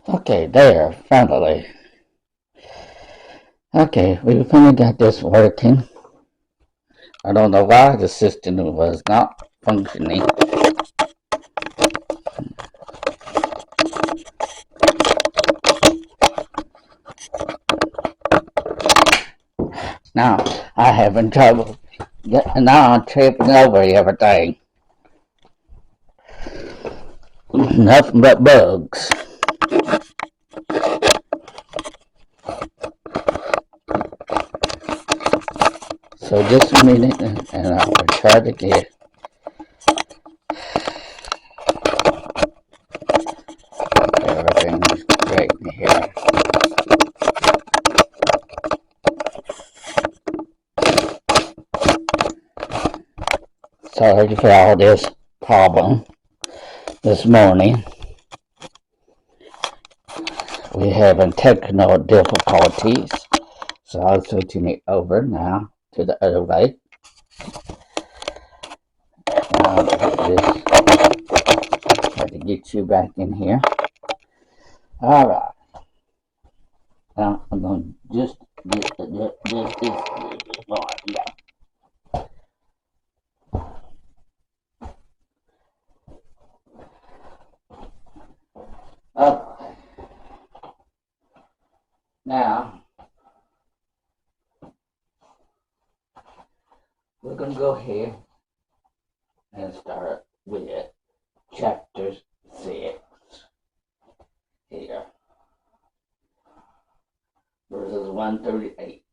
Okay, there, finally. Okay, we finally got this working. I don't know why the system was not functioning. Now I having trouble. Now I'm tripping over everything. Nothing but bugs. So just a minute and I will try to get everything straight in here. Sorry for all this problem this morning. We're having technical difficulties. So I'll switching it over now to the other way. Now try to get you back in here. Alright. Now I'm going to just get this part. Yeah. Okay. Now we're going to go ahead and start with chapter 6 here, verses 138.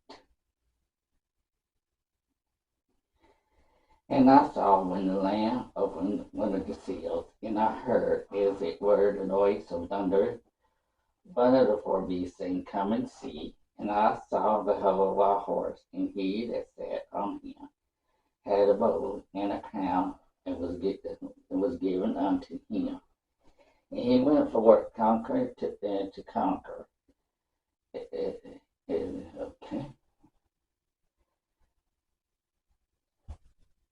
And I saw when the Lamb opened one of the seals, and I heard, as it were, the noise of thunder. One of the four beasts saying, Come and see. And I saw the whole wild horse, and he that sat on him had a bow and a crown, and was given unto him. And he went forth to conquer. Okay.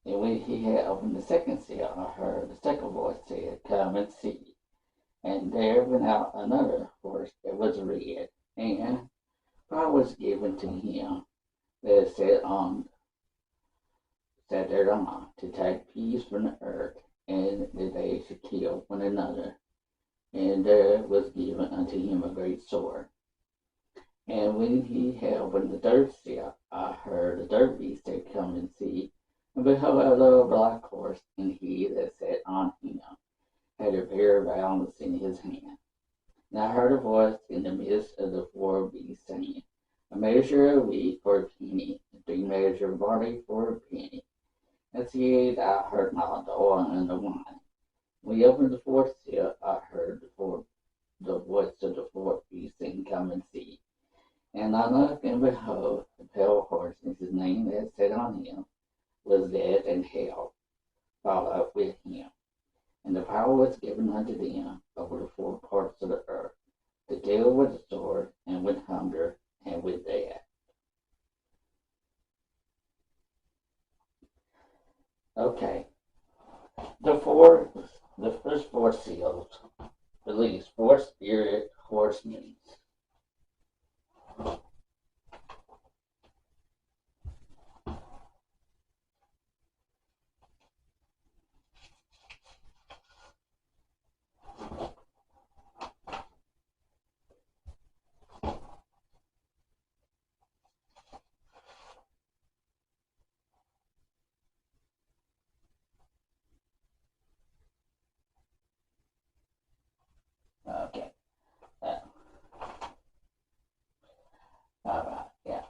And when he had opened the second seal, I heard the second voice say, Come and see. And there went out another horse that was red, and power was given to him that sat thereon to take peace from the earth, and that they should kill one another. And there was given unto him a great sword. And when he had opened the third seal, I heard the third beast say, Come and see. And behold, a little black horse, and he that sat on him had a pair of balance in his hand. And I heard a voice in the midst of the four beasts saying, A measure of wheat for a penny, and 3 measures of barley for a penny. And see, I heard not the oil and the wine. When he opened the fourth seal, I heard the voice of the fourth beast saying, Come and see. And I looked, and behold, the pale horse, and his name that sat on him was dead, and hell followed with him. And the power was given unto them over the 4 parts of the earth, to deal with the sword, and with hunger, and with death. Okay. The first 4 seals release 4 spirit horsemen. Okay. All right. Yeah.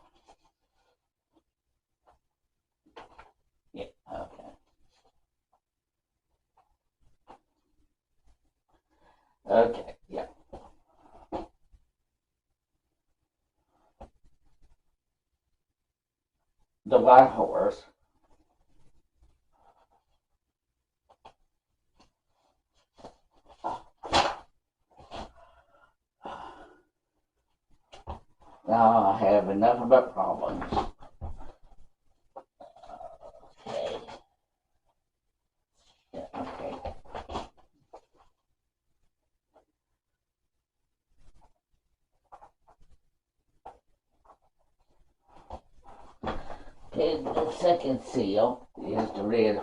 Yeah. Okay. Okay. Yeah. The white horse. Now I have enough of the problems. Okay. Yeah. Okay. Okay, the second seal is the red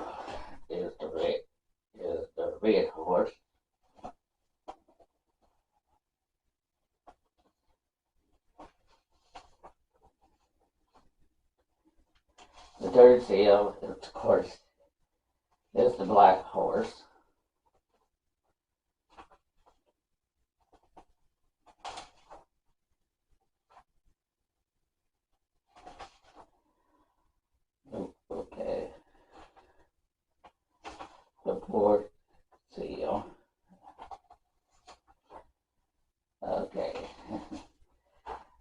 horse. The third seal, of course, is the black horse. Okay. The fourth seal. Okay.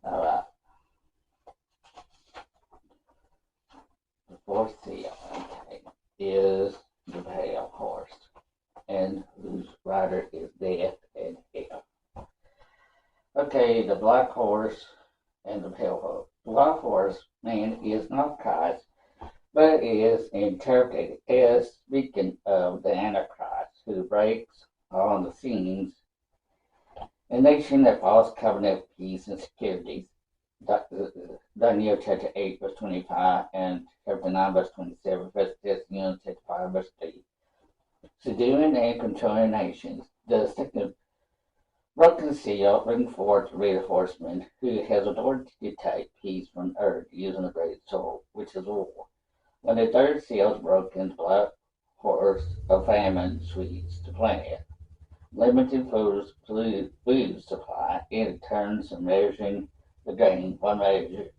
All right. The fourth seal, okay, is the pale horse, and whose rider is death and hell. Okay, the black horse and the pale horse. The black horse, man, is not Christ, but is interpreted as speaking of the Antichrist who breaks on the scenes and nation that false covenant peace and security. Daniel chapter 8, verse 25, and chapter 9, verse 27, First Thessalonians chapter 5, verse 3. Subduing and controlling nations. The second broken seal bring forth the red horseman who has authority to take peace from earth using the great sword, which is war. When the third seal is broken, the black horse of famine sweeps the planet. Limited food supply, it turns from measuring the grain one measure.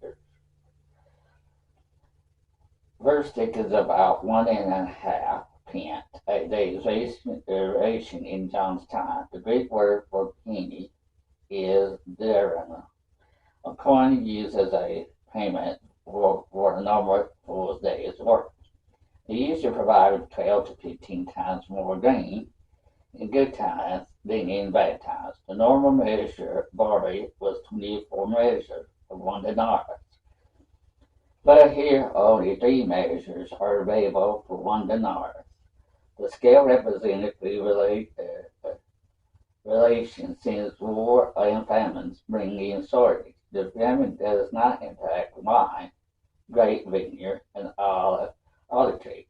Verstick is about 1.5 pence a day's ration in John's time. The Greek word for penny is dirham, a coin used as a payment for a normal full day's work. It usually provided 12 to 15 times more grain in good times than in bad times. The normal measure barley was 24 measures of 1 denarius. But here only 3 measures are available for 1 denarius. The scale represented relation since war and famines bring in shortage. The famine does not impact wine, grape vineyard, and olive tree.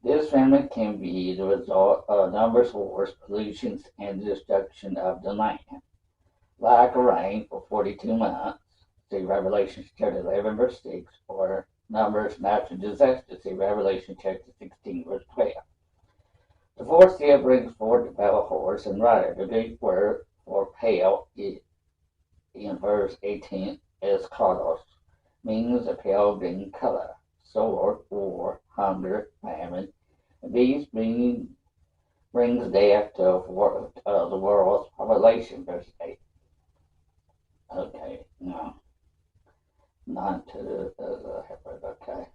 This famine can be the result of numerous wars, pollutions, and destruction of the land. Lack of rain for 42 months, see Revelation chapter 11, verse 6, or numerous natural disasters, see Revelation chapter 16, verse 12. The fourth seal brings forth the pale horse and rider. The Greek word for pale in verse 18 is kalos, means a pale green color. Sword, war, hunger, famine. These brings death to the world's population, verse 8. Okay, no. Not to the heifer, okay.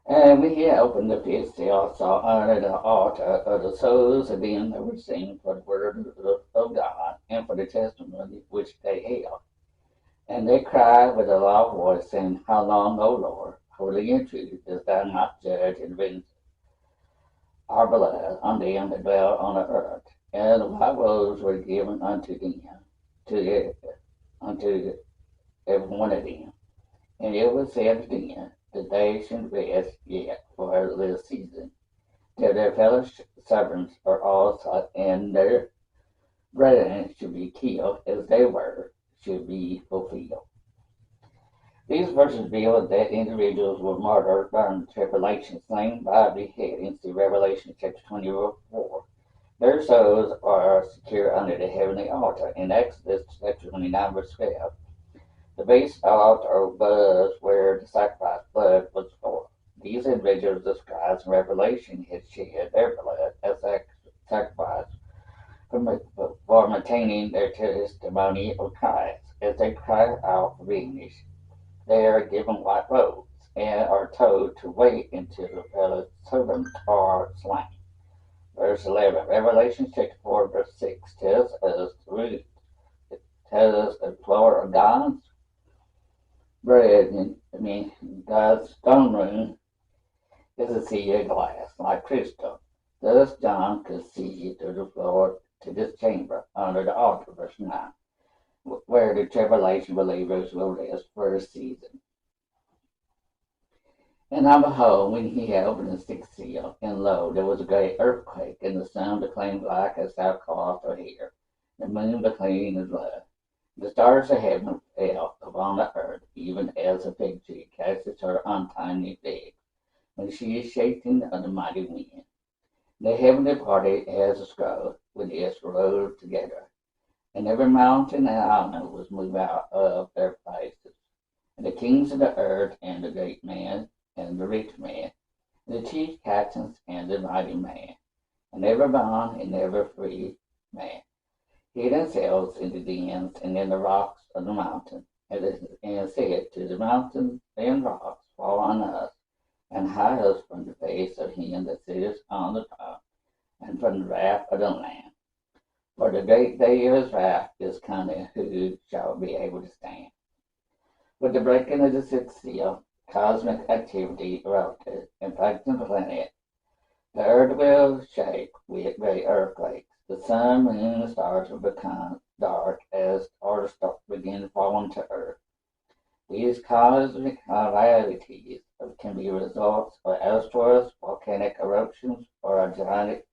And we here opened the fifth seal, saw under the altar of the souls of them that were seen for the word of God and for the testimony which they held. And they cried with a loud voice, saying, How long, O Lord, holy and true, dost thou not judge and avenge our blood on them that dwell on the earth? And the white robes were given unto them, unto every one of them. And it was said to them that they should rest yet for a little season, till their fellow servants are all and their brethren should be killed as they were, should be fulfilled. These verses reveal that individuals were martyred during the tribulation, slain by beheading. See Revelation chapter 24. Their souls are secure under the heavenly altar. In Exodus chapter 29, verse 12, the base altar was where the sacrifice blood was for. These individuals described in Revelation had shed their blood as sacrifice for maintaining their testimony of Christ. As they cry out for vengeance, they are given white robes and are told to wait until the fellow servants are slain. Verse 11, Revelation chapter 4, verse 6 tells us the floor of God's bread, God's throne room is a sea of glass, like crystal. Thus John could see through the floor to this chamber under the altar, verse 9. where the tribulation believers will rest for a season. And now behold, when he had opened the sixth seal, and lo, there was a great earthquake, and the sun became black as sackcloth or hair, the moon became as blood. The stars of heaven fell upon the earth, even as a fig tree casts her untimely figs, when she is shaken of the mighty wind. The heaven departed as a scroll, with its rolled together, and every mountain and island was moved out of their places. And the kings of the earth, and the great man, and the rich man, and the chief captains, and the mighty man, and every bond and every free man, hid themselves in the dens and in the rocks of the mountain, and said to the mountains and rocks, fall on us, and hide us from the face of him that sitteth on the top, and from the wrath of the Lamb. For the great day of his wrath is coming, who shall be able to stand? With the breaking of the sixth seal, cosmic activity erupted, infecting the planet. The earth will shake with great earthquakes. The sun, moon, and the stars will become dark as stars begin falling to earth. These cosmic calamities can be results of asteroids, volcanic eruptions, or a giant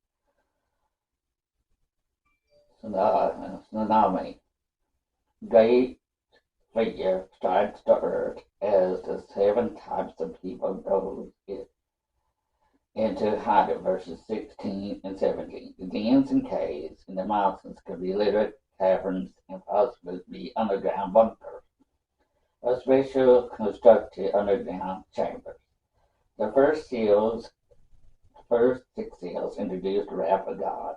tsunami. Great figure strikes the earth as the seven types of people goes into hiding, verses 16 and 17. The dens and caves in the mountains could be literate caverns and possibly be underground bunkers, or special constructed underground chambers. The first six seals introduced the wrath of God.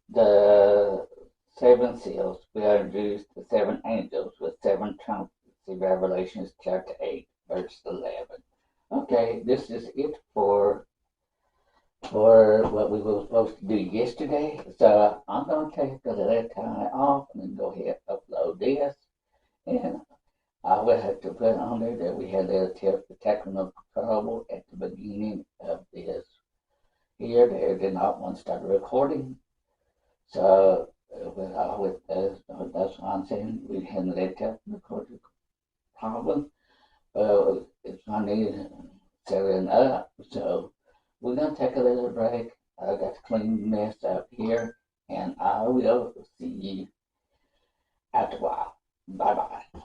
The seven seals will introduce the seven angels with seven trumpets. See Revelation chapter 8, verse 11. Okay, this is it for what we were supposed to do yesterday. So I'm going to take a little time off and then go ahead and upload this. And I will have to put on there that we had a technical trouble at the beginning of this here. They did not want to start recording. So that's why I'm saying we had a technical problem. It's funny setting up. So we're going to take a little break. I got to clean this up here, and I will see you after a while. Bye-bye.